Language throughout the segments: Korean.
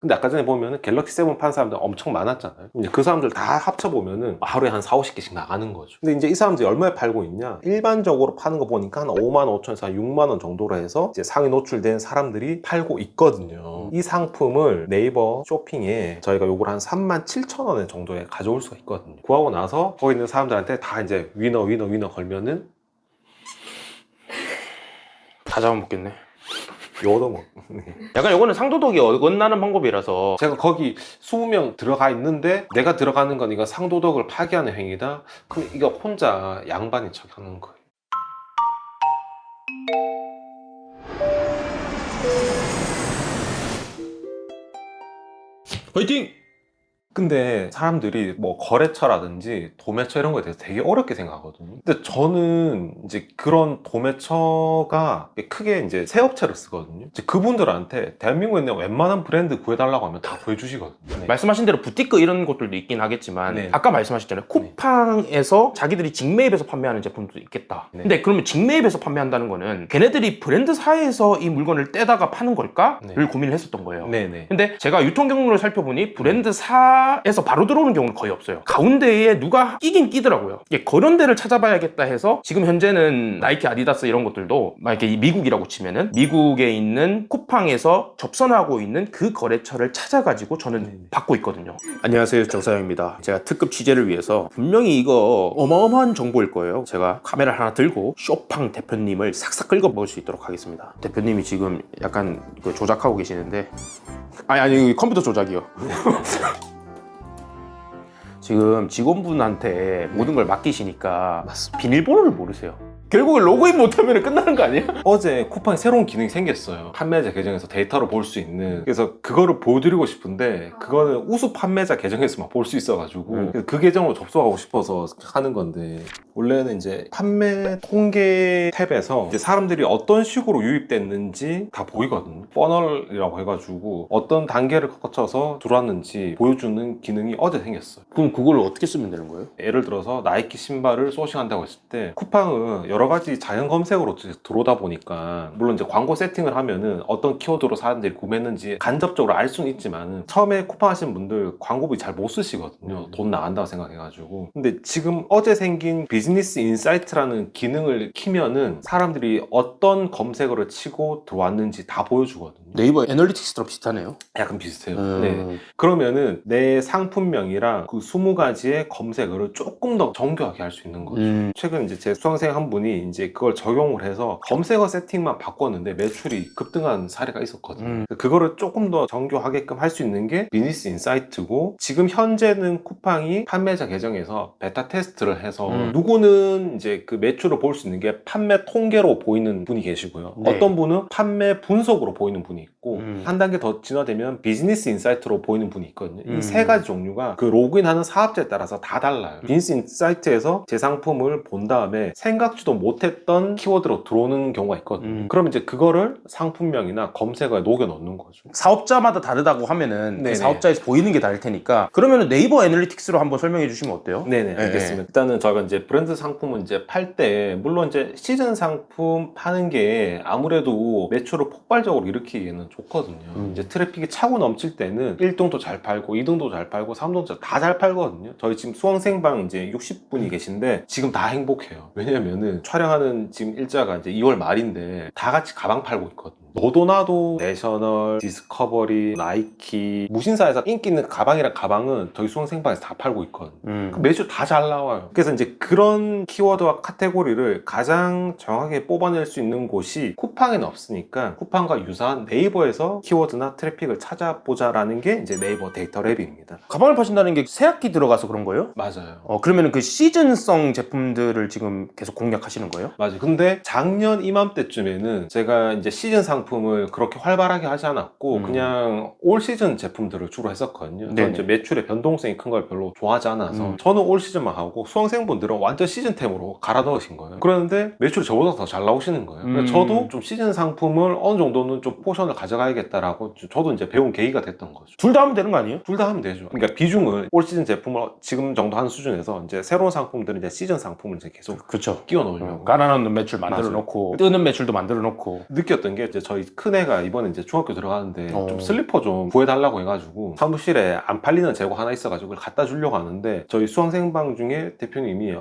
근데 아까 전에 보면은 갤럭시 7 파는 사람들 엄청 많았잖아요. 이제 그 사람들 다 합쳐보면은 하루에 한 4, 50개씩 나가는 거죠. 근데 이제 이 사람들이 얼마에 팔고 있냐? 일반적으로 파는 거 보니까 한 5만 5천에서 한 6만 원 정도로 해서 이제 상위 노출된 사람들이 팔고 있거든요. 이 상품을 네이버 쇼핑에 저희가 요걸 한 3만 7천 원 정도에 가져올 수가 있거든요. 구하고 나서 거기 있는 사람들한테 다 이제 위너 걸면은 다 잡아먹겠네. 요도 뭐 약간 요거는 상도덕이 어긋나는 방법이라서 제가 거기 20명 들어가 있는데 내가 들어가는 건 이거 상도덕을 파괴하는 행위다? 그럼 이거 혼자 양반인 척 하는 거예요. 화이팅! 근데 사람들이 뭐 거래처라든지 도매처 이런 거에 대해서 되게 어렵게 생각하거든요. 근데 저는 이제 그런 도매처가 크게 이제 새 업체를 쓰거든요. 이제 그분들한테 대한민국에 있는 웬만한 브랜드 구해달라고 하면 다 구해주시거든요. 네. 말씀하신 대로 부티크 이런 곳들도 있긴 하겠지만 네. 아까 말씀하셨잖아요. 쿠팡에서 자기들이 직매입해서 판매하는 제품도 있겠다. 네. 근데 그러면 직매입해서 판매한다는 거는 걔네들이 브랜드사에서 이 물건을 떼다가 파는 걸까? 네. 를 고민을 했었던 거예요. 네네. 근데 제가 유통 경로를 살펴보니 브랜드사에서 바로 들어오는 경우는 거의 없어요. 가운데에 누가 끼긴 끼더라고요. 이게 그런 데를 찾아봐야겠다 해서 지금 현재는 나이키, 아디다스 이런 것들도 만약에 미국이라고 치면은 미국에 있는 쿠팡에서 접선하고 있는 그 거래처를 찾아가지고 저는 받고 있거든요. 안녕하세요, 정사영입니다. 제가 특급 취재를 위해서 분명히 이거 어마어마한 정보일 거예요. 제가 카메라 하나 들고 쇼팡 대표님을 싹싹 긁어 먹을 수 있도록 하겠습니다. 대표님이 지금 약간 그 조작하고 계시는데 아니 컴퓨터 조작이요. 지금 직원분한테 모든 걸 맡기시니까 비밀번호를 모르세요. 결국에 로그인 못하면 끝나는 거 아니에요? 어제 쿠팡에 새로운 기능이 생겼어요. 판매자 계정에서 데이터를 볼 수 있는. 그래서 그거를 보여드리고 싶은데 그거는 우수 판매자 계정에서만 볼 수 있어가지고 그래서 그 계정으로 접속하고 싶어서 하는 건데, 원래는 이제 판매 통계 탭에서 이제 사람들이 어떤 식으로 유입됐는지 다 보이거든요. 퍼널이라고 해가지고 어떤 단계를 거쳐서 들어왔는지 보여주는 기능이 어제 생겼어요. 그럼 그걸 어떻게 쓰면 되는 거예요? 예를 들어서 나이키 신발을 소싱한다고 했을 때 쿠팡은 여러 가지 자연 검색으로 들어오다 보니까 물론 이제 광고 세팅을 하면은 어떤 키워드로 사람들이 구매했는지 간접적으로 알 수는 있지만 처음에 쿠팡 하신 분들 광고비 잘 못 쓰시거든요. 돈 나간다고 생각해가지고. 근데 지금 어제 생긴 비즈니스 인사이트라는 기능을 키면은 사람들이 어떤 검색어를 치고 들어왔는지 다 보여주거든요. 네이버 애널리틱스랑 비슷하네요. 약간 비슷해요. 네. 그러면은 내 상품명이랑 그 20가지의 검색어를 조금 더 정교하게 할 수 있는 거죠. 최근 이제 제 수강생 한 분이 이제 그걸 적용을 해서 검색어 세팅만 바꿨는데 매출이 급등한 사례가 있었거든요. 그거를 조금 더 정교하게끔 할 수 있는 게 비즈니스 인사이트고, 지금 현재는 쿠팡이 판매자 계정에서 베타 테스트를 해서 누구는 이제 그 매출을 볼 수 있는 게 판매 통계로 보이는 분이 계시고요. 네. 어떤 분은 판매 분석으로 보이는 분이 있고 한 단계 더 진화되면 비즈니스 인사이트로 보이는 분이 있거든요. 이 세 가지 종류가 그 로그인하는 사업자에 따라서 다 달라요. 비즈니스 인사이트에서 제 상품을 본 다음에 생각지도 못했던 키워드로 들어오는 경우가 있거든요. 그러면 이제 그거를 상품명이나 검색어에 녹여 넣는 거죠. 사업자마다 다르다고 하면은 그 네네. 사업자에서 보이는 게 다를 테니까 그러면은 네이버 애널리틱스로 한번 설명해 주시면 어때요? 네네, 알겠습니다. 일단은 저희가 이제 브랜드 상품은 이제 팔 때 물론 이제 시즌 상품 파는 게 아무래도 매출을 폭발적으로 일으키기에는 좋거든요. 이제 트래픽이 차고 넘칠 때는 1등도 잘 팔고 2등도 잘 팔고 3등도 다 잘 팔거든요. 저희 지금 수강생방 이제 60분이 계신데 지금 다 행복해요. 왜냐면은 촬영하는 지금 일자가 이제 2월 말인데 다 같이 가방 팔고 있거든요. 너도 나도 내셔널, 디스커버리, 나이키, 무신사에서 인기 있는 가방이랑 가방은 저희 수강생방에서 다 팔고 있거든요. 그 매출 다 잘 나와요. 그래서 이제 그런 키워드와 카테고리를 가장 정확하게 뽑아낼 수 있는 곳이 쿠팡에는 없으니까 쿠팡과 유사한 네이버에서 키워드나 트래픽을 찾아보자라는 게 이제 네이버 데이터 랩입니다. 가방을 파신다는 게 새 학기 들어가서 그런 거예요? 맞아요. 그러면은 그 시즌성 제품들을 지금 계속 공략하시는 거예요? 맞아요. 근데 작년 이맘때쯤에는 제가 이제 시즌 상품을 그렇게 활발하게 하지 않았고 그냥 올 시즌 제품들을 주로 했었거든요. 저는 이제 매출의 변동성이 큰 걸 별로 좋아하지 않아서 저는 올 시즌만 하고 수강생분들은 완전 시즌템으로 갈아 넣으신 거예요. 그런데 매출이 저보다 더 잘 나오시는 거예요. 그래서 저도 좀 시즌 상품을 어느 정도는 좀 포션을 가져가야겠다라고 저도 이제 배운 계기가 됐던 거죠. 둘 다 하면 되는 거 아니에요? 둘 다 하면 되죠. 그러니까 비중을 올 시즌 제품을 지금 정도 하는 수준에서 이제 새로운 상품들은 이제 시즌 상품을 이제 계속 그렇죠. 끼워 넣으려고 깔아놓는 매출 만들어 맞아요. 놓고 뜨는 매출도 만들어 놓고. 느꼈던 게 이제 저희 큰애가 이번에 이제 중학교 들어가는데 어. 좀 슬리퍼 좀 구해달라고 해가지고 사무실에 안 팔리는 재고 하나 있어가지고 그걸 갖다 주려고 하는데 저희 수강생방 중에 대표님이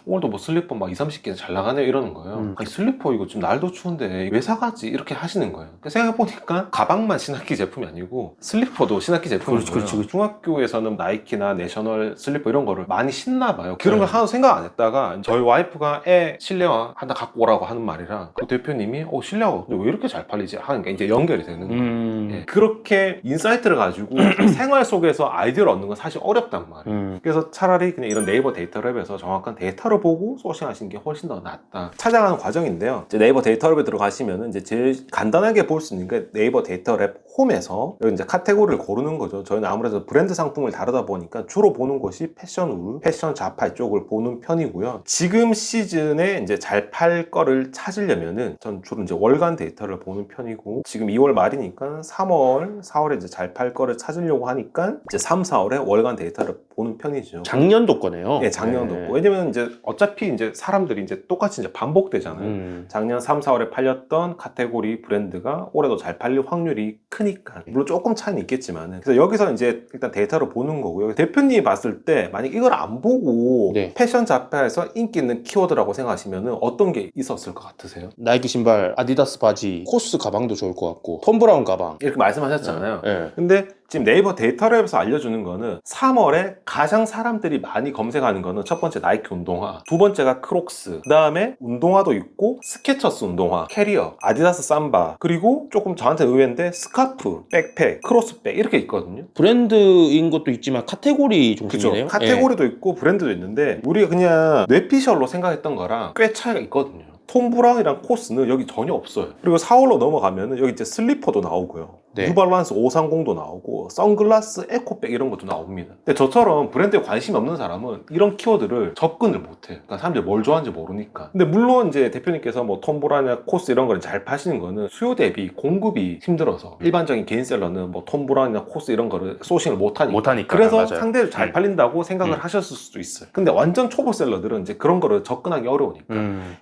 오늘도 뭐 슬리퍼 막 2, 30개 잘 나가네 이러는 거예요. 아니 슬리퍼 이거 지금 날도 추운데 왜 사가지? 이렇게 하시는 거예요. 생각해보니까 가방만 신학기 제품이 아니고 슬리퍼도 신학기 제품인 거예요. 그렇지. 중학교에서는 나이키나 내셔널 슬리퍼 이런 거를 많이 신나 봐요. 그런 걸 하나도 생각 안 했다가 저희 와이프가 애 실내화 하나 갖고 오라고 하는 말이라 그 대표님이 실내화가 왜 이렇게 잘 팔리지? 하니까 이제 연결이 되는 거예요. 예, 그렇게 인사이트를 가지고 생활 속에서 아이디어를 얻는 건 사실 어렵단 말이에요. 그래서 차라리 그냥 이런 네이버 데이터랩에서 정확한 데이터를 보고 소싱하시는 게 훨씬 더 낫다. 찾아가는 과정인데요. 이제 네이버 데이터랩에 들어가시면은 이제 제일 간단하게 볼 수 있는 게 네이버 데이터랩 홈에서 여기 이제 카테고리를 고르는 거죠. 저희는 아무래도 브랜드 상품을 다루다 보니까 주로 보는 것이 패션 우르, 패션 자파 쪽을 보는 편이고요. 지금 시즌에 이제 잘 팔 거를 찾으려면은 전 주로 이제 월간 데이터를 보는 편이고 지금 2월 말이니까 3월, 4월에 이제 잘 팔 거를 찾으려고 하니까 이제 3, 4월에 월간 데이터를 보는 편이죠. 작년도 거네요. 네, 작년도 거. 왜냐면 이제 어차피 이제 사람들이 이제 똑같이 이제 반복되잖아요. 작년 3, 4월에 팔렸던 카테고리 브랜드가 올해도 잘 팔릴 확률이 크니까. 물론 조금 차이는 있겠지만. 그래서 여기서 이제 일단 데이터를 보는 거고요. 대표님이 봤을 때 만약 이걸 안 보고 네. 패션 잡화에서 인기 있는 키워드라고 생각하시면 어떤 게 있었을 것 같으세요? 나이키 신발, 아디다스 바지, 코스 가방도 좋을 것 같고, 톰 브라운 가방. 이렇게 말씀하셨잖아요. 네. 근데 지금 네이버 데이터랩에서 알려주는 거는 3월에 가장 사람들이 많이 검색하는 거는 첫 번째 나이키 운동화, 두 번째가 크록스, 그 다음에 운동화도 있고 스케쳐스 운동화, 캐리어, 아디다스 삼바, 그리고 조금 저한테 의외인데 스카프, 백팩, 크로스백 이렇게 있거든요. 브랜드인 것도 있지만 카테고리 중심이네요. 그죠? 카테고리도 있고 브랜드도 있는데 우리가 그냥 뇌피셜로 생각했던 거랑 꽤 차이가 있거든요. 톰 브라운이랑 코스는 여기 전혀 없어요. 그리고 4월로 넘어가면은 여기 이제 슬리퍼도 나오고요. 네. 뉴발란스 530도 나오고 선글라스, 에코백 이런 것도 나옵니다. 근데 저처럼 브랜드에 관심이 없는 사람은 이런 키워드를 접근을 못해요. 그러니까 사람들이 뭘 좋아하는지 모르니까. 근데 물론 이제 대표님께서 뭐 톰 브라운이나 코스 이런 걸 잘 파시는 거는 수요 대비 공급이 힘들어서 일반적인 개인셀러는 뭐 톰 브라운이나 코스 이런 거를 소싱을 못하니까. 그래서 맞아요. 상대를 잘 팔린다고 생각을 하셨을 수도 있어요. 근데 완전 초보 셀러들은 이제 그런 거를 접근하기 어려우니까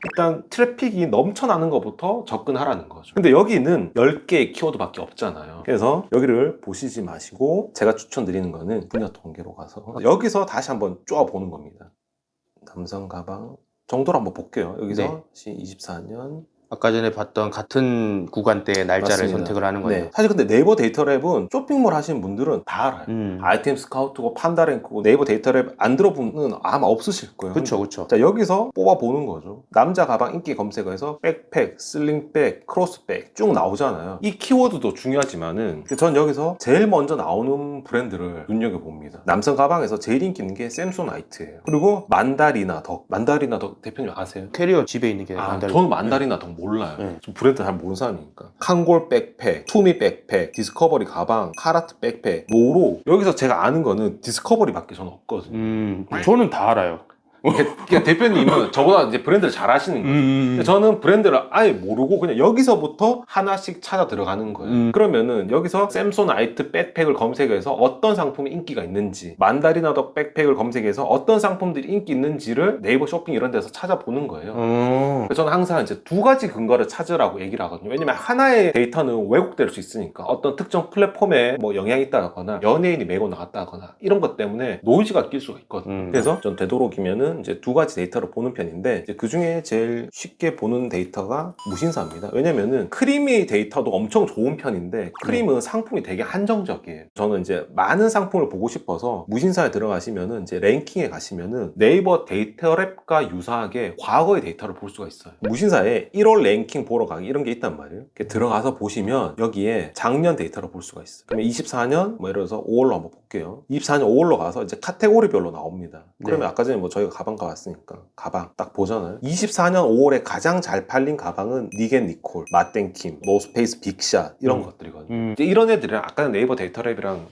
일단 트래픽이 넘쳐나는 것부터 접근하라는 거죠. 근데 여기는 10개의 키워드밖에 없잖아요. 그래서 여기를 보시지 마시고 제가 추천드리는 거는 분야 통계로 가서 여기서 다시 한번 쪼아보는 겁니다. 남성 가방 정도로 한번 볼게요. 여기서 24년 아까 전에 봤던 같은 구간대의 날짜를 맞습니다. 선택을 하는 거예요. 네. 사실 근데 네이버 데이터랩은 쇼핑몰 하시는 분들은 다 알아요. 아이템 스카우트고 판다랭크고 네이버 데이터랩 안 들어보면 아마 없으실 거예요. 그렇죠. 자, 여기서 뽑아보는 거죠. 남자 가방 인기 검색어에서 백팩, 슬링백, 크로스백 쭉 나오잖아요. 이 키워드도 중요하지만은 전 여기서 제일 먼저 나오는 브랜드를 눈여겨봅니다. 남성 가방에서 제일 인기 있는 게 샘소나이트예요. 그리고 만다리나 덕 대표님 아세요? 캐리어 집에 있는 게 만다린. 저는 만다리나 덕 몰라요. 네. 좀 브랜드 잘 모르는 사람이니까. 칸골 백팩, 투미 백팩, 디스커버리 가방, 카라트 백팩, 노로. 여기서 제가 아는 거는 디스커버리밖에 저는 없거든요. 저는 다 알아요. 그러니까 대표님은 저보다 이제 브랜드를 잘 아시는 거예요. 근데 저는 브랜드를 아예 모르고 그냥 여기서부터 하나씩 찾아 들어가는 거예요. 그러면은 여기서 샘소나이트 백팩을 검색해서 어떤 상품이 인기가 있는지, 만다리나덕 백팩을 검색해서 어떤 상품들이 인기 있는지를 네이버 쇼핑 이런 데서 찾아보는 거예요. 그래서 저는 항상 이제 두 가지 근거를 찾으라고 얘기를 하거든요. 왜냐면 하나의 데이터는 왜곡될 수 있으니까 어떤 특정 플랫폼에 뭐 영향이 있다거나 연예인이 메고 나갔다거나 이런 것 때문에 노이즈가 낄 수가 있거든요. 그래서 전 되도록이면은 이제 두 가지 데이터를 보는 편인데 이제 그 중에 제일 쉽게 보는 데이터가 무신사입니다. 왜냐면은 크림의 데이터도 엄청 좋은 편인데 크림은 상품이 되게 한정적이에요. 저는 이제 많은 상품을 보고 싶어서 무신사에 들어가시면은 이제 랭킹에 가시면은 네이버 데이터랩과 유사하게 과거의 데이터를 볼 수가 있어요. 무신사에 1월 랭킹 보러 가기 이런 게 있단 말이에요. 이렇게 들어가서 보시면 여기에 작년 데이터를 볼 수가 있어요. 그러면 24년 뭐 예를 들어서 5월로 한번 볼게요. 24년 5월로 가서 이제 카테고리별로 나옵니다. 그러면 아까 전에 뭐 저희가 가방 가봤으니까 가방 딱 보잖아요. 24년 5월에 가장 잘 팔린 가방은 니겐 니콜, 마땡킴, 노스페이스 빅샷 이런 것들이거든요. 이제 이런 애들이랑 아까 네이버 데이터랩이랑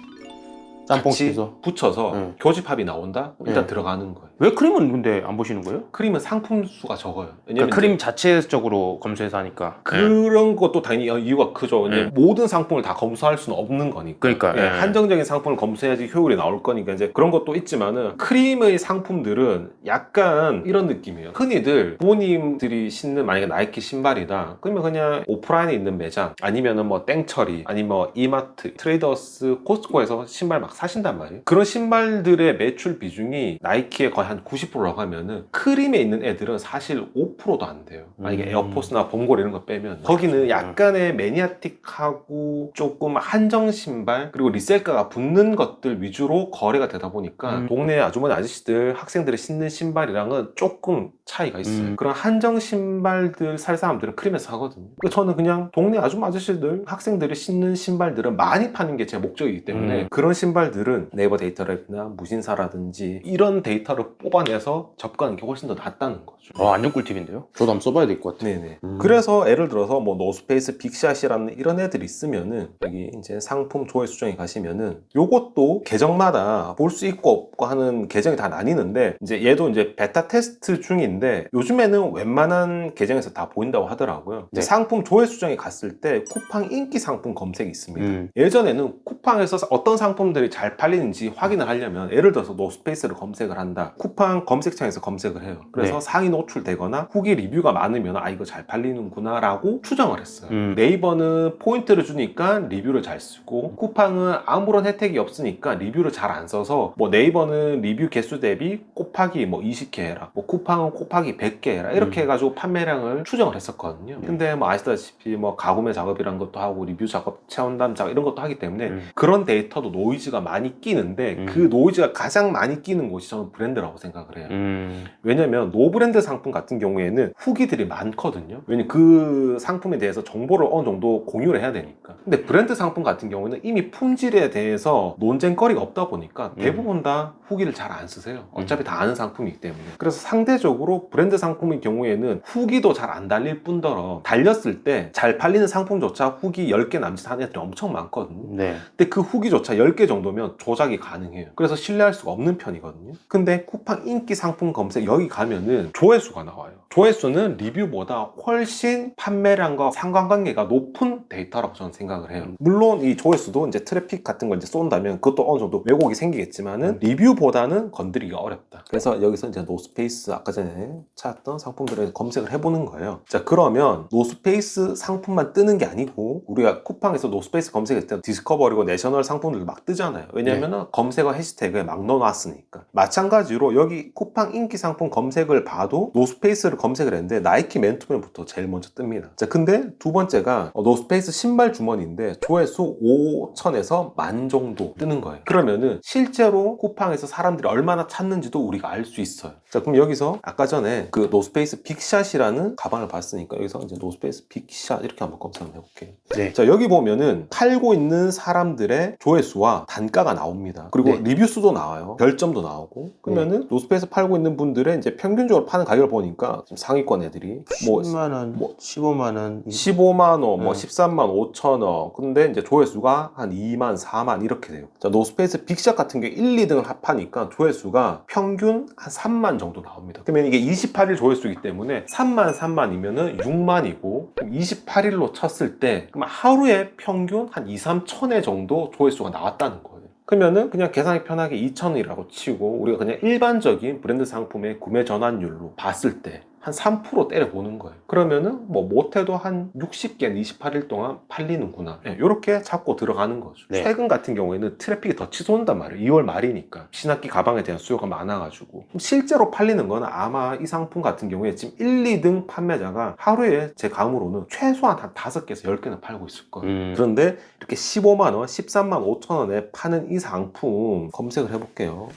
짬뽕 같이 시켜서. 붙여서 교집합이 나온다? 그럼 일단 네. 들어가는 거예요. 왜 크림은 근데 안 보시는 거예요? 크림은 상품 수가 적어요. 왜냐면 그러니까 크림 자체적으로 검수해서 하니까. 그런 것도 당연히 이유가 크죠. 왜냐면 네. 모든 상품을 다 검수할 수는 없는 거니까. 그러니까, 예, 예. 한정적인 상품을 검수해야지 효율이 나올 거니까 이제 그런 것도 있지만은 크림의 상품들은 약간 이런 느낌이에요. 흔히들 부모님들이 신는 만약에 나이키 신발이다. 그러면 그냥 오프라인에 있는 매장 아니면은 뭐 땡처리 아니면 뭐 이마트, 트레이더스, 코스트코에서 신발 막 사신단 말이에요. 그런 신발들의 매출 비중이 나이키에 거의 한 90%라고 하면은 크림에 있는 애들은 사실 5%도 안 돼요. 만약에 에어포스나 범골 이런 거 빼면 거기는 약간의 매니아틱하고 조금 한정 신발 그리고 리셀가가 붙는 것들 위주로 거래가 되다 보니까 동네 아주머니 아저씨들 학생들이 신는 신발이랑은 조금 차이가 있어요. 그런 한정 신발들 살 사람들은 크림에서 사거든요. 저는 그냥 동네 아주머니 아저씨들 학생들이 신는 신발들은 많이 파는 게 제 목적이기 때문에 그런 신발들은 네이버 데이터랩이나 무신사라든지 이런 데이터를 뽑아내서 접근하는 게 훨씬 더 낫다는 거죠. 완전 꿀팁인데요? 저도 한번 써봐야 될 것 같아요. 네네. 그래서 예를 들어서 뭐 노스페이스, 빅샷이라는 이런 애들이 있으면은 여기 이제 상품 조회 수정에 가시면은 요것도 계정마다 볼 수 있고 없고 하는 계정이 다 나뉘는데 이제 얘도 이제 베타 테스트 중인데 요즘에는 웬만한 계정에서 다 보인다고 하더라고요. 네. 상품 조회 수정에 갔을 때 쿠팡 인기 상품 검색이 있습니다. 예전에는 쿠팡에서 어떤 상품들이 잘 팔리는지 확인을 하려면 예를 들어서 노스페이스를 검색을 한다. 쿠팡 검색창에서 검색을 해요. 그래서 네. 상위 노출되거나 후기 리뷰가 많으면 아 이거 잘 팔리는구나 라고 추정을 했어요. 네이버는 포인트를 주니까 리뷰를 잘 쓰고 쿠팡은 아무런 혜택이 없으니까 리뷰를 잘 안 써서 뭐 네이버는 리뷰 개수 대비 곱하기 뭐 20개 해라 뭐 쿠팡은 곱하기 100개 해라 이렇게 해가지고 판매량을 추정을 했었거든요. 근데 뭐 아시다시피 뭐 가구매 작업이란 것도 하고 리뷰 작업, 체온담 작업 이런 것도 하기 때문에 그런 데이터도 노이즈가 많이 끼는데 그 노이즈가 가장 많이 끼는 곳이 저는 브랜드라고 생각을 해요. 왜냐면 노브랜드 상품 같은 경우에는 후기들이 많거든요. 왜냐면 그 상품에 대해서 정보를 어느 정도 공유를 해야 되니까. 근데 브랜드 상품 같은 경우는 이미 품질에 대해서 논쟁거리가 없다 보니까 대부분 다 후기를 잘 안 쓰세요. 어차피 다 아는 상품이기 때문에. 그래서 상대적으로 브랜드 상품의 경우에는 후기도 잘 안 달릴 뿐더러 달렸을 때 잘 팔리는 상품조차 후기 10개 남짓하는 애들이 엄청 많거든요. 네. 근데 그 후기조차 10개 정도면 조작이 가능해요. 그래서 신뢰할 수가 없는 편이거든요. 근데 쿠팡 인기 상품 검색 여기 가면은 조회수가 나와요. 조회수는 리뷰보다 훨씬 판매량과 상관관계가 높은 데이터라고 저는 생각을 해요. 물론 이 조회수도 이제 트래픽 같은 걸 이제 쏜다면 그것도 어느 정도 왜곡이 생기겠지만은 리뷰보다는 건드리기가 어렵다. 그래서 여기서 이제 노스페이스 아까 전에 찾았던 상품들을 검색을 해보는 거예요. 자, 그러면 노스페이스 상품만 뜨는 게 아니고 우리가 쿠팡에서 노스페이스 검색했을 때 디스커버리고 내셔널 상품들도 막 뜨잖아요. 왜냐면은 검색어 해시태그에 막 넣어놨으니까. 마찬가지로 여기 쿠팡 인기 상품 검색을 봐도 노스페이스를 검색을 했는데 나이키 맨투맨부터 제일 먼저 뜹니다. 자, 근데 두 번째가 노스페이스 신발 주머니인데 조회수 5천에서 10,000 정도 뜨는 거예요. 그러면은 실제로 쿠팡에서 사람들이 얼마나 찾는지도 우리가 알 수 있어요. 자, 그럼 여기서 아까 전에 그 노스페이스 빅샷이라는 가방을 봤으니까 여기서 이제 노스페이스 빅샷 이렇게 한번 검색 한번 해볼게요. 네. 자, 여기 보면은 팔고 있는 사람들의 조회수와 단가가 나옵니다. 그리고 네. 리뷰 수도 나와요. 별점도 나오고. 그러면은 노스페이스 팔고 있는 분들의 이제 평균적으로 파는 가격을 보니까 지금 상위권 애들이 뭐 10만 원, 뭐 15만 원, 15만 원, 뭐 13만 5천 원. 근데 이제 조회수가 한 2만, 4만 이렇게 돼요. 자, 노스페이스 빅샷 같은 게 1, 2등을 합하니까 조회수가 평균 한 3만 정도 나옵니다. 그러면 이게 28일 조회수이기 때문에 3만이면은 6만이고 28일로 쳤을 때 그럼 하루에 평균 한 2, 3천 회 정도 조회수가 나왔다는 거예요. 그러면은 그냥 계산이 편하게 2,000원이라고 치고 우리가 그냥 일반적인 브랜드 상품의 구매 전환율로 봤을 때 한 3% 때려보는 거예요. 그러면은 뭐 못해도 한 60개는 28일 동안 팔리는구나. 네, 이렇게 잡고 들어가는 거죠. 네. 최근 같은 경우에는 트래픽이 더 치솟는단 말이에요. 2월 말이니까. 신학기 가방에 대한 수요가 많아가지고. 실제로 팔리는 거는 아마 이 상품 같은 경우에 지금 1, 2등 판매자가 하루에 제 감으로는 최소한 한 5개에서 10개는 팔고 있을 거예요. 그런데 이렇게 15만 원, 13만 5천 원에 파는 이 상품 검색을 해볼게요.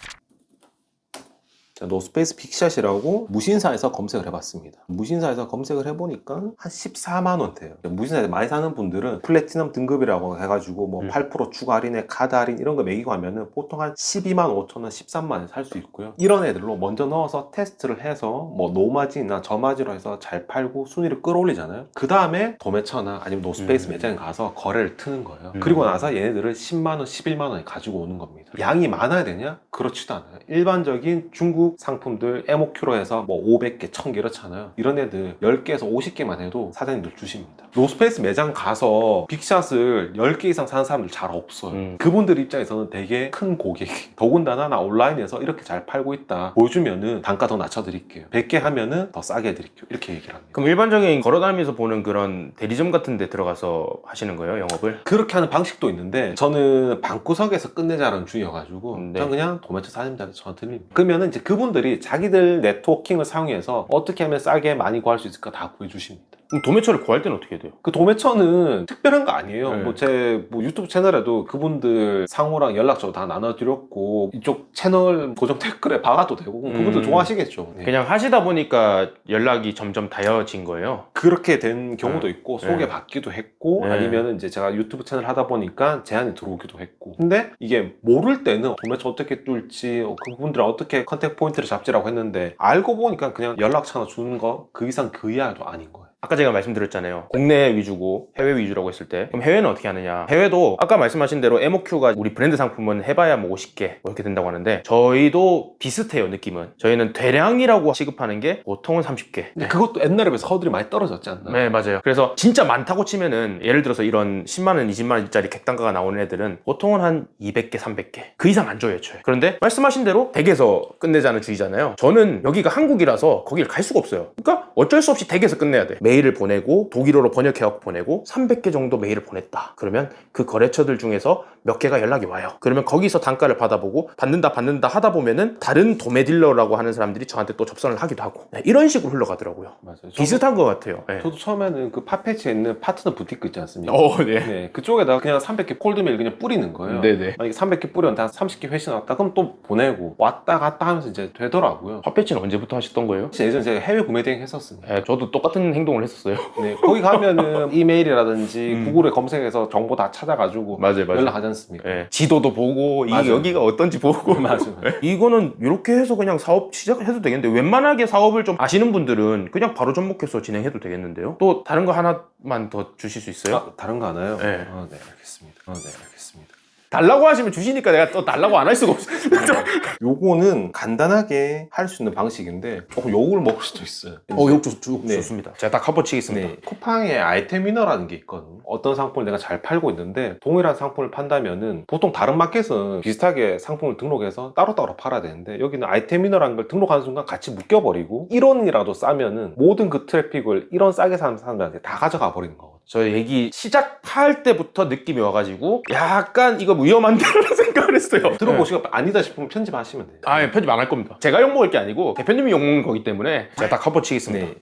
노스페이스 빅샷이라고 무신사에서 검색을 해봤습니다. 무신사에서 검색을 해보니까 한 14만 원대예요. 무신사에서 많이 사는 분들은 플래티넘 등급이라고 해가지고 뭐 8% 추가 할인에 카드 할인 이런 거 매기고 하면은 보통 한 12만 5천 원, 13만 원에 살 수 있고요. 이런 애들로 먼저 넣어서 테스트를 해서 뭐 노마진이나 저마지로 해서 잘 팔고 순위를 끌어올리잖아요. 그 다음에 도매처나 아니면 노스페이스 매장에 가서 거래를 트는 거예요. 그리고 나서 얘네들을 10만 원, 11만 원에 가지고 오는 겁니다. 양이 많아야 되냐? 그렇지도 않아요. 일반적인 중국 상품들 MOQ로 해서 뭐 500개, 1000개 이렇잖아요. 이런 애들 10개에서 50개만 해도 사장님들 주십니다. 노스페이스 매장 가서 빅샷을 10개 이상 사는 사람들 잘 없어요. 그분들 입장에서는 되게 큰 고객이 더군다나 나 온라인에서 이렇게 잘 팔고 있다 보여주면은 단가 더 낮춰드릴게요. 100개 하면은 더 싸게 해드릴게요. 이렇게 얘기를 합니다. 그럼 일반적인 걸어다니면서 보는 그런 대리점 같은 데 들어가서 하시는 거예요, 영업을? 그렇게 하는 방식도 있는데 저는 방구석에서 끝내자는 주의여가지고 네. 저는 그냥 도매처 사장님들한테 전화 드립니다. 그러면은 이제 그분들이 자기들 네트워킹을 사용해서 어떻게 하면 싸게 많이 구할 수 있을까 다 구해주십니다. 그럼 도매처를 구할 때는 어떻게 해야 돼요? 그 도매처는 특별한 거 아니에요. 네. 제 유튜브 채널에도 그분들 상호랑 연락처 다 나눠드렸고 이쪽 채널 고정 댓글에 박아도 되고 그분들 좋아하시겠죠. 네. 그냥 하시다 보니까 연락이 점점 닿아진 거예요? 그렇게 된 경우도 있고 네. 소개받기도 했고 네. 아니면 이제 제가 유튜브 채널 하다 보니까 제안이 들어오기도 했고 근데 이게 모를 때는 도매처 어떻게 뚫지 그분들 어떻게 컨택 포인트를 잡지라고 했는데 알고 보니까 그냥 연락처 하나 주는 거 그 이상 그 이하도 아닌 거예요. 아까 제가 말씀드렸잖아요. 국내 위주고 해외 위주라고 했을 때 그럼 해외는 어떻게 하느냐? 해외도 아까 말씀하신 대로 MOQ가 우리 브랜드 상품은 해봐야 뭐 50개 뭐 이렇게 된다고 하는데 저희도 비슷해요. 느낌은. 저희는 대량이라고 취급하는 게 보통은 30개. 근데 그것도 옛날에 비해서 허들이 많이 떨어졌지 않나요? 네, 맞아요. 그래서 진짜 많다고 치면은 예를 들어서 이런 10만원, 20만원짜리 객단가가 나오는 애들은 보통은 한 200개, 300개. 그 이상 안 줘요, 애초에. 그런데 말씀하신 대로 100에서 끝내자는 주의잖아요. 저는 여기가 한국이라서 거길 갈 수가 없어요. 그러니까 어쩔 수 없이 100에서 끝내야 돼. 메일을 보내고 독일어로 번역해갖고 보내고 300개 정도 메일을 보냈다. 그러면 그 거래처들 중에서 몇 개가 연락이 와요. 그러면 거기서 단가를 받아보고 받는다 하다 보면은 다른 도매 딜러라고 하는 사람들이 저한테 또 접선을 하기도 하고 네, 이런 식으로 흘러가더라고요. 맞아요. 비슷한 것 같아요. 네. 저도 처음에는 그 팟패치에 있는 파트너 부티크 있지 않습니까? 네. 네, 그쪽에다가 그냥 300개 콜드메일 그냥 뿌리는 거예요. 네네. 만약에 300개 뿌렸는데 한 30개 회신 왔다 그럼 또 보내고 왔다 갔다 하면서 이제 되더라고요. 팟패치는 언제부터 하셨던 거예요? 예전에 제가 해외 구매 대행 했었습니다. 네, 저도 똑같은 행동을 했었어요. 네, 거기 가면은 이메일이라든지 구글에 검색해서 정보 다 찾아가지고 맞아요. 연락하지 않습니까? 네, 지도도 보고 맞아요. 여기가 어떤지 보고 맞아요. 이거는 이렇게 해서 그냥 사업 시작해도 되겠는데 웬만하게 사업을 좀 아시는 분들은 그냥 바로 접목해서 진행해도 되겠는데요? 또 다른 거 하나만 더 주실 수 있어요? 아, 다른 거 하나요? 네. 네, 알겠습니다. 네, 알겠습니다. 달라고 하시면 주시니까 내가 또 달라고 안 할 수가 없어. 요거는 간단하게 할 수 있는 방식인데 조금 욕을 먹을 수도 있어요. 네. 좋습니다. 제가 딱 한번 치겠습니다. 네, 쿠팡에 아이템 위너라는 게 있거든요. 어떤 상품을 내가 잘 팔고 있는데 동일한 상품을 판다면은 보통 다른 마켓은 비슷하게 상품을 등록해서 따로따로 팔아야 되는데 여기는 아이템 위너라는 걸 등록하는 순간 같이 묶여버리고 1원이라도 싸면은 모든 그 트래픽을 1원 싸게 사는 사람들한테 다 가져가 버리는 거거든요. 저 얘기 시작할 때부터 느낌이 와가지고 약간 이거 위험한데라는 생각을 했어요. 들어보시고 아니다 싶으면 편집하시면 돼요. 아, 편집 안 할 겁니다. 제가 욕먹을 게 아니고 대표님이 욕먹는 거기 때문에 제가 딱 한번 치겠습니다. 네.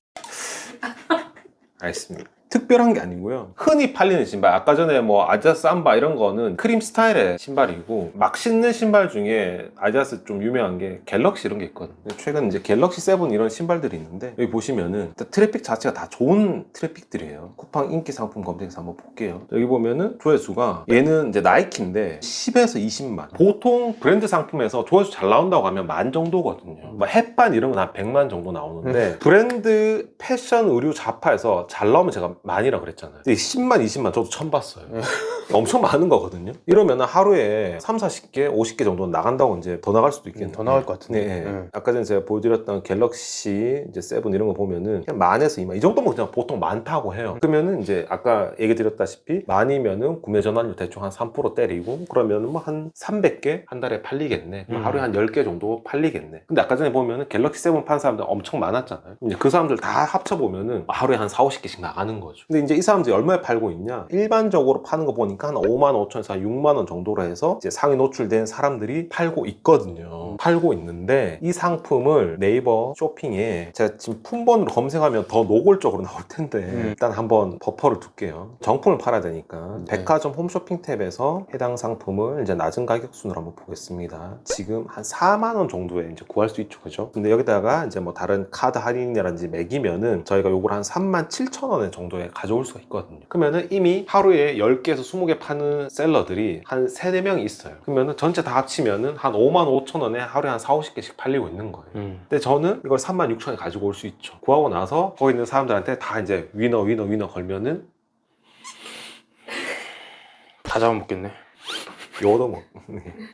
알겠습니다. 특별한 게 아니고요. 흔히 팔리는 신발, 아까 전에 뭐 아디다스 삼바 이런 거는 크림 스타일의 신발이고 막 신는 신발 중에 아디다스 좀 유명한 게 갤럭시 이런 게 있거든요. 최근 이제 갤럭시 7 이런 신발들이 있는데 여기 보시면은 트래픽 자체가 다 좋은 트래픽들이에요. 쿠팡 인기 상품 검색해서 한번 볼게요. 여기 보면은 조회수가 얘는 이제 나이키인데 10에서 20만. 보통 브랜드 상품에서 조회수 잘 나온다고 하면 10,000 정도거든요. 뭐 햇반 이런 건 한 100만 정도 나오는데 브랜드 패션 의류 잡화에서 잘 나오면 제가 많이라 그랬잖아요. 10만, 20만 저도 처음 봤어요. 엄청 많은 거거든요. 이러면 하루에 3, 40개, 50개 정도 나간다고 이제 더 나갈 수도 있겠네요. 더 나갈 것 같은데. 네. 아까 전에 제가 보여드렸던 갤럭시 이제 7 이런 거 보면은 그냥 10,000에서 2만 이 정도면 그냥 보통 많다고 해요. 그러면은 이제 아까 얘기 드렸다시피 만이면은 구매 전환율 대충 한 3% 때리고 그러면은 뭐 한 300개 한 달에 팔리겠네. 하루에 한 10개 정도 팔리겠네. 근데 아까 전에 보면은 갤럭시 7 파는 사람들 엄청 많았잖아요. 이제 그 사람들 다 합쳐보면은 하루에 한 4, 50개씩 나가는 거죠. 근데 이제 이 사람들이 얼마에 팔고 있냐? 일반적으로 파는 거 보니까 한 5만 5천에서 한 6만 원 정도로 해서 이제 상위 노출된 사람들이 팔고 있거든요. 팔고 있는데 이 상품을 네이버 쇼핑에 제가 지금 품번으로 검색하면 더 노골적으로 나올 텐데 일단 한번 버퍼를 둘게요. 정품을 팔아야 되니까 백화점 홈쇼핑 탭에서 해당 상품을 이제 낮은 가격 순으로 한번 보겠습니다. 지금 한 4만 원 정도에 이제 구할 수 있죠, 그죠? 근데 여기다가 이제 뭐 다른 카드 할인이라든지 매기면은 저희가 요걸 한 37,000원 정도에 가져올 수가 있거든요. 그러면은 이미 하루에 10개에서 20개 파는 셀러들이 한 3, 4명이 있어요. 그러면은 전체 다 합치면은 한 55,000원에 하루에 한 4, 50개씩 팔리고 있는 거예요. 근데 저는 이걸 36,000원에 가지고 올 수 있죠. 구하고 나서 거기 있는 사람들한테 다 이제 위너 걸면은 다 잡아먹겠네. 요도 뭐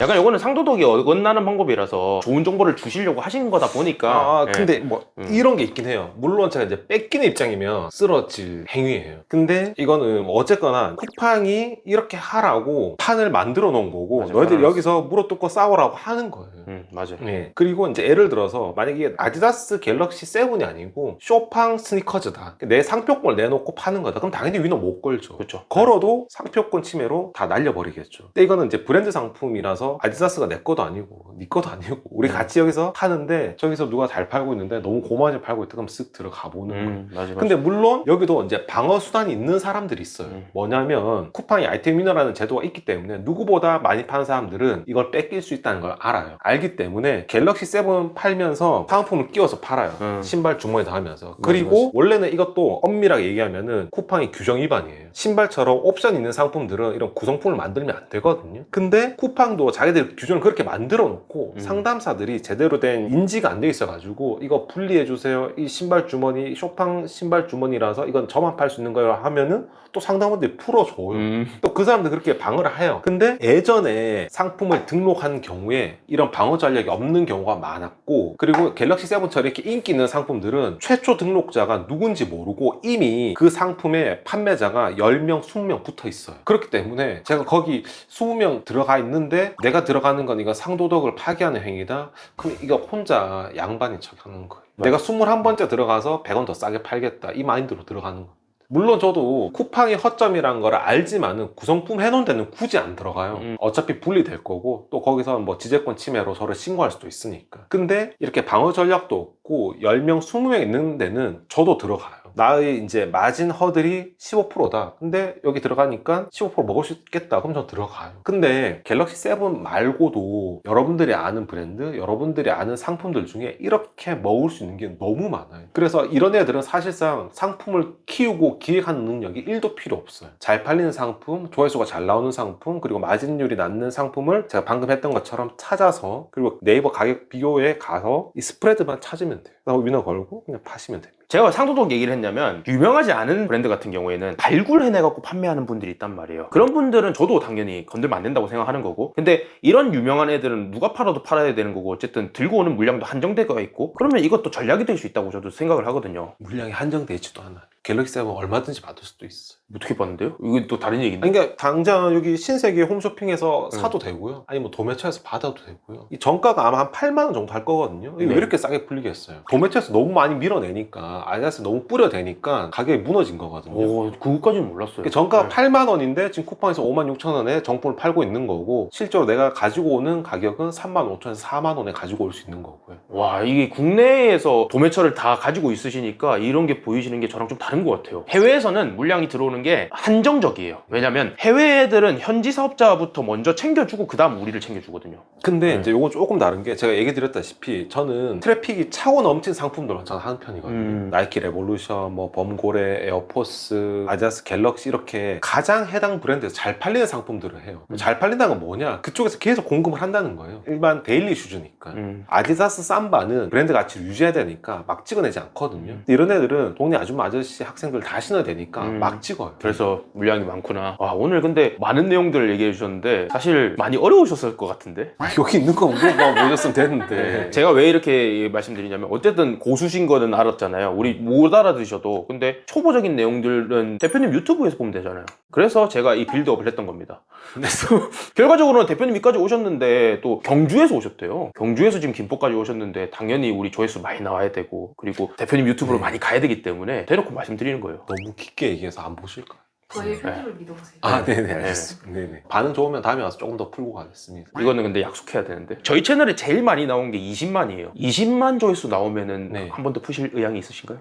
약간 요거는 상도덕이 어긋나는 방법이라서 좋은 정보를 주시려고 하신 거다 보니까. 근데 뭐 이런 게 있긴 해요. 물론 제가 이제 뺏기는 입장이면 쓰러질 행위예요. 근데 이거는 뭐 어쨌거나 쿠팡이 이렇게 하라고 판을 만들어 놓은 거고 맞아, 너희들 맞아. 여기서 물어뜯고 싸우라고 하는 거예요. 맞아요. 네. 그리고 이제 예를 들어서 만약에 이게 아디다스 갤럭시 7이 아니고 쇼팡 스니커즈다. 내 상표권을 내놓고 파는 거다. 그럼 당연히 위너 못 걸죠. 그렇죠. 걸어도 상표권 침해로 다 날려버리겠죠. 근데 이거는 이제 브랜드 상품이라서 아디다스가 내 것도 아니고 네 것도 아니고 우리 같이 여기서 파는데 저기서 누가 잘 팔고 있는데 너무 고마워서 팔고 있다 그럼 쓱 들어가 보는 거예요. 맞아. 근데 물론 여기도 이제 방어 수단이 있는 사람들이 있어요. 뭐냐면 쿠팡이 아이템 위너라는 제도가 있기 때문에 누구보다 많이 파는 사람들은 이걸 뺏길 수 있다는 걸 알아요. 알기 때문에 갤럭시 7 팔면서 사은품을 끼워서 팔아요. 신발 주머니에 넣으면서. 그리고 원래는 이것도 엄밀하게 얘기하면은 쿠팡이 규정 위반이에요. 신발처럼 옵션 있는 상품들은 이런 구성품을 만들면 안 되거든요. 근데 쿠팡도 자기들 규정을 그렇게 만들어 놓고 상담사들이 제대로 된 인지가 안 돼 있어가지고 이거 분리해 주세요. 이 신발 주머니 쇼팡 신발 주머니라서 이건 저만 팔 수 있는 거예요 하면은 또 상담원들이 풀어줘요. 또 그 사람들 그렇게 방어를 해요. 근데 예전에 상품을 등록한 경우에 이런 방어 전략이 없는 경우가 많았고, 그리고 갤럭시 7처럼 이렇게 인기 있는 상품들은 최초 등록자가 누군지 모르고 이미 그 상품의 판매자가 10명, 20명 붙어 있어요. 그렇기 때문에 제가 거기 20명 들어가 있는데 내가 들어가는 건 이거 상도덕을 파괴하는 행위다. 그럼 이거 혼자 양반인 척 하는 거예요. 내가 21번째 들어가서 100원 더 싸게 팔겠다. 이 마인드로 들어가는 거예요. 물론 저도 쿠팡이 허점이라는 걸 알지만은 구성품 해놓은 데는 굳이 안 들어가요. 어차피 분리될 거고 또 거기서 뭐 지재권 침해로 저를 신고할 수도 있으니까. 근데 이렇게 방어 전략도 없고 10명, 20명 있는 데는 저도 들어가요. 나의 이제 마진 허들이 15%다. 근데 여기 들어가니까 15% 먹을 수 있겠다. 그럼 저 들어가요. 근데 갤럭시 7 말고도 여러분들이 아는 브랜드, 여러분들이 아는 상품들 중에 이렇게 먹을 수 있는 게 너무 많아요. 그래서 이런 애들은 사실상 상품을 키우고 기획하는 능력이 1도 필요 없어요. 잘 팔리는 상품, 조회수가 잘 나오는 상품, 그리고 마진율이 낮는 상품을 제가 방금 했던 것처럼 찾아서, 그리고 네이버 가격 비교에 가서 이 스프레드만 찾으면 돼요. 그래서 위너 걸고 그냥 파시면 됩니다. 제가 상도덕 얘기를 했냐면 유명하지 않은 브랜드 같은 경우에는 발굴해내갖고 판매하는 분들이 있단 말이에요. 그런 분들은 저도 당연히 건들면 안 된다고 생각하는 거고, 근데 이런 유명한 애들은 누가 팔아도 팔아야 되는 거고 어쨌든 들고 오는 물량도 한정되어 있고, 그러면 이것도 전략이 될 수 있다고 저도 생각을 하거든요. 물량이 한정되어 있지도 않아요. 갤럭시 7 얼마든지 받을 수도 있어요. 어떻게 봤는데요? 이건 또 다른 얘기인데? 그러니까 당장 여기 신세계 홈쇼핑에서 사도 되고요. 아니 뭐 도매처에서 받아도 되고요. 이 정가가 아마 한 8만 원 정도 할 거거든요. 이거 왜 이렇게 싸게 풀리겠어요? 도매처에서 너무 많이 밀어내니까, 아디다스 너무 뿌려대니까 가격이 무너진 거거든요. 오, 그거까지는 몰랐어요. 정가가 8만 원인데 지금 쿠팡에서 56,000원에 정품을 팔고 있는 거고, 실제로 내가 가지고 오는 가격은 35,000원에서 4만 원에 가지고 올 수 있는 거고요. 와, 이게 국내에서 도매처를 다 가지고 있으시니까 이런 게 보이시는 게 저랑 좀 다른 것 같아요. 해외에서는 물량이 들어오는 게 한정적이에요. 왜냐면 해외 애들은 현지 사업자부터 먼저 챙겨주고 그 다음 우리를 챙겨주거든요. 근데 이제 요건 조금 다른 게, 제가 얘기 드렸다시피 저는 트래픽이 차고 넘친 상품들만 저는 하는 편이거든요. 나이키 레볼루션, 뭐 범고래, 에어포스, 아디다스 갤럭시, 이렇게 가장 해당 브랜드에서 잘 팔리는 상품들을 해요. 잘 팔린다는 건 뭐냐? 그쪽에서 계속 공급을 한다는 거예요. 일반 데일리 슈즈니까. 아디다스 삼바는 브랜드 가치를 유지해야 되니까 막 찍어내지 않거든요. 근데 이런 애들은 동네 아줌마, 아저씨, 학생들 다 신어야 되니까 막 찍어요. 그래서 물량이 많구나. 와, 오늘 근데 많은 내용들을 얘기해 주셨는데 사실 많이 어려우셨을 것 같은데? 여기 있는 거 물어봐 보셨으면 되는데. 제가 왜 이렇게 말씀드리냐면 어쨌든 고수신 거는 알았잖아요. 우리 못 알아들으셔도. 근데 초보적인 내용들은 대표님 유튜브에서 보면 되잖아요. 그래서 제가 이 빌드업을 했던 겁니다. 그래서 결과적으로는 대표님 여기까지 오셨는데 또 경주에서 오셨대요. 경주에서 지금 김포까지 오셨는데 당연히 우리 조회수 많이 나와야 되고, 그리고 대표님 유튜브로 많이 가야 되기 때문에 대놓고 말씀드리는 거예요. 너무 깊게 얘기해서 안 보실까요? 저희 편집을 믿어보세요. 아, 네네, 알겠습니다. 네네. 반응 좋으면 다음에 와서 조금 더 풀고 가겠습니다. 이거는 근데 약속해야 되는데 저희 채널에 제일 많이 나온 게 20만이에요. 20만 조회수 나오면은 네. 한 번 더 푸실 의향이 있으신가요?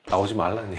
나오지 말라니.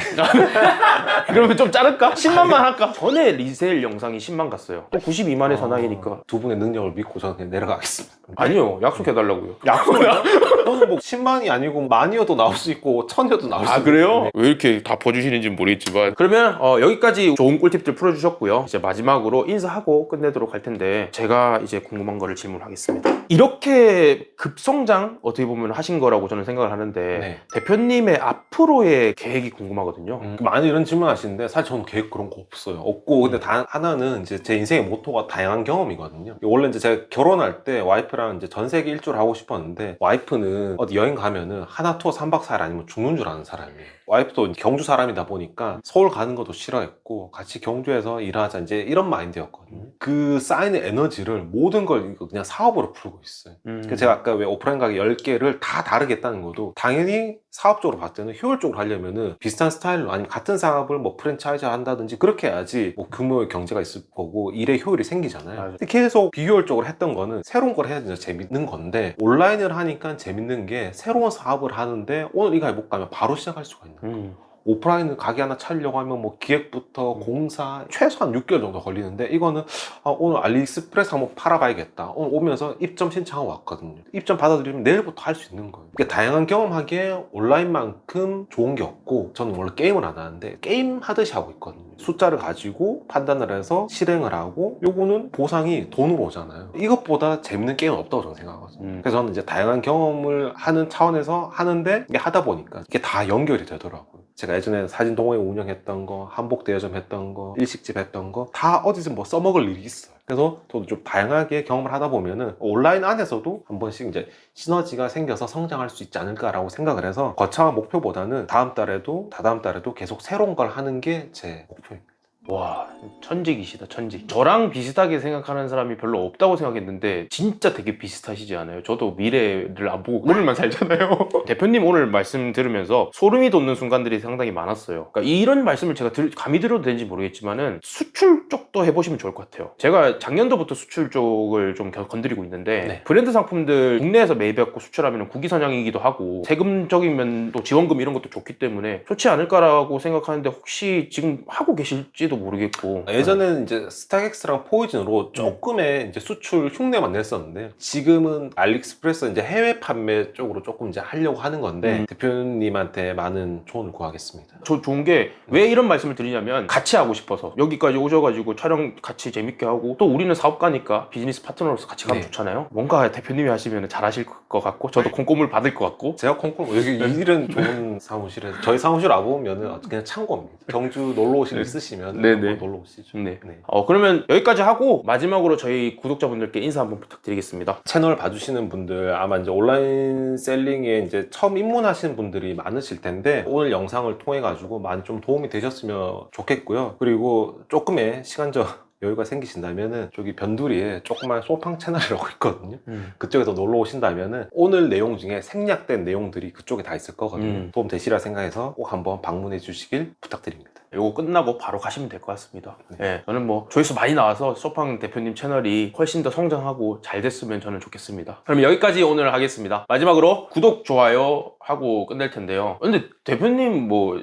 그러면 좀 자를까? 10만만 할까? 전에 리셀 영상이 10만 갔어요. 또 92만의 사나이니까. 두 분의 능력을 믿고 저는 그냥 내려가겠습니다. 아니요, 약속해달라고요. 약속이야? 저는 뭐 10만이 아니고 만이어도 나올 수 있고 1000이어도 나올 수 있고. 아, 그래요? 왜 이렇게 다 퍼주시는지 모르겠지만. 그러면 여기까지 좋은 꿀팁들 풀어주셨고요. 이제 마지막으로 인사하고 끝내도록 할 텐데 제가 이제 궁금한 거를 질문하겠습니다. 이렇게 급성장 어떻게 보면 하신 거라고 저는 생각을 하는데 네. 대표님의 앞으로의 계획이 궁금하거든요. 많이 이런 질문 하시는데 사실 저는 계획 그런 거 없어요. 없고 근데 단 하나는 이제 제 인생의 모토가 다양한 경험이거든요. 원래 이제 제가 결혼할 때 와이프랑 이제 전 세계 일주를 하고 싶었는데 와이프는 어디 여행 가면은 하나 투어 3박 4일 아니면 죽는 줄 아는 사람이에요. 와이프도 경주 사람이다 보니까 서울 가는 것도 싫어했고 같이 경주에서 일하자 이제 이런 마인드였거든요. 그 쌓이는 에너지를 모든 걸 그냥 사업으로 풀고 있어요. 그래서 제가 아까 왜 오프라인 가게 10개를 다 다르게 했다는 것도 당연히 사업적으로 봤을 때는 효율적으로 하려면은 비슷한 스타일로 아니면 같은 사업을 뭐 프랜차이즈 한다든지 그렇게 해야지 뭐 규모의 경제가 있을 거고 일의 효율이 생기잖아요. 맞아요. 근데 계속 비효율적으로 했던 거는 새로운 걸 해야 진짜 재밌는 건데 온라인을 하니까 재밌는 게 새로운 사업을 하는데 오늘 이거 해볼까 하면 바로 시작할 수가 있는 거예요. 오프라인 가게 하나 차리려고 하면 뭐 기획부터 공사 최소한 6개월 정도 걸리는데 이거는 오늘 알리익스프레스 한번 팔아봐야겠다. 오늘 오면서 입점 신청하고 왔거든요. 입점 받아들이면 내일부터 할 수 있는 거예요. 그러니까 다양한 경험하기에 온라인만큼 좋은 게 없고 저는 원래 게임을 안 하는데 게임 하듯이 하고 있거든요. 숫자를 가지고 판단을 해서 실행을 하고 요거는 보상이 돈으로 오잖아요. 이것보다 재밌는 게임은 없다고 저는 생각하거든요. 그래서 저는 이제 다양한 경험을 하는 차원에서 하는데 이게 하다 보니까 이게 다 연결이 되더라고요. 제가 예전에 사진 동호회 운영했던 거, 한복 대여점 했던 거, 일식집 했던 거 다 어디서 뭐 써먹을 일이 있어요. 그래서 저도 좀 다양하게 경험을 하다 보면은 온라인 안에서도 한 번씩 이제 시너지가 생겨서 성장할 수 있지 않을까라고 생각을 해서 거창한 목표보다는 다음 달에도 다다음 달에도 계속 새로운 걸 하는 게 제 목표입니다. 와, 천직이시다, 천직. 저랑 비슷하게 생각하는 사람이 별로 없다고 생각했는데 진짜 되게 비슷하시지 않아요? 저도 미래를 안 보고 오늘만 살잖아요. 대표님 오늘 말씀 들으면서 소름이 돋는 순간들이 상당히 많았어요. 그러니까 이런 말씀을 제가 감히 들어도 되는지 모르겠지만은 수출 쪽도 해보시면 좋을 것 같아요. 제가 작년도부터 수출 쪽을 좀 건드리고 있는데 네. 브랜드 상품들 국내에서 매입하고 수출하면 국기선양이기도 하고 세금적인 면도 지원금 이런 것도 좋기 때문에 좋지 않을까라고 생각하는데 혹시 지금 하고 계실지도 모르겠고 예전에는 이제 스타렉스랑 포이즌으로 조금의 이제 수출 흉내만 냈었는데 지금은 알리익스프레스 이제 해외 판매 쪽으로 조금 이제 하려고 하는 건데 대표님한테 많은 조언을 구하겠습니다. 저 좋은 게 왜 이런 말씀을 드리냐면 같이 하고 싶어서 여기까지 오셔가지고 촬영 같이 재밌게 하고 또 우리는 사업가니까 비즈니스 파트너로서 같이 가면 네. 좋잖아요. 뭔가 대표님이 하시면 잘하실 것 같고 저도 콩고물 받을 것 같고 제가 콩콩 여기 일은 좋은 사무실에서 저희 사무실 와보면은 그냥 창고입니다. 경주 놀러 오실 일 있으시면 네네. 한번 놀러 오시죠. 네. 네. 그러면 여기까지 하고 마지막으로 저희 구독자분들께 인사 한번 부탁드리겠습니다. 채널 봐주시는 분들 아마 이제 온라인 셀링에 이제 처음 입문하시는 분들이 많으실 텐데 오늘 영상을 통해 가지고 많이 좀 도움이 되셨으면 좋겠고요. 그리고 조금의 시간적 여유가 생기신다면은 저기 변두리에 조그만 소팡 채널이라고 있거든요. 그쪽에서 놀러 오신다면은 오늘 내용 중에 생략된 내용들이 그쪽에 다 있을 거거든요. 도움 되시리라 생각해서 꼭 한번 방문해 주시길 부탁드립니다. 요거 끝나고 바로 가시면 될 것 같습니다. 네. 저는 뭐 조회수 많이 나와서 소팡 대표님 채널이 훨씬 더 성장하고 잘 됐으면 저는 좋겠습니다. 그럼 여기까지 오늘 하겠습니다. 마지막으로 구독, 좋아요 하고 끝낼 텐데요. 근데 대표님 뭐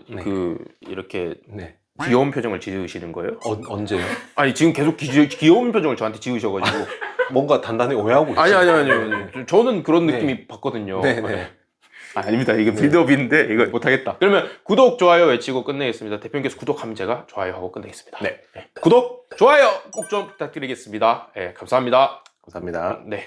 이렇게 네. 귀여운 표정을 지으시는 거예요? 언제요? 아니 지금 계속 귀여운 표정을 저한테 지으셔가지고 뭔가 단단히 오해하고 있어요. 아니요. 저는 그런 네. 느낌이 받거든요. 네네. 아닙니다. 이거 빌드업인데 이거 못하겠다. 그러면 구독, 좋아요 외치고 끝내겠습니다. 대표님께서 구독하면 제가 좋아요 하고 끝내겠습니다. 네. 구독, 좋아요 꼭 좀 부탁드리겠습니다. 네, 감사합니다. 감사합니다. 네.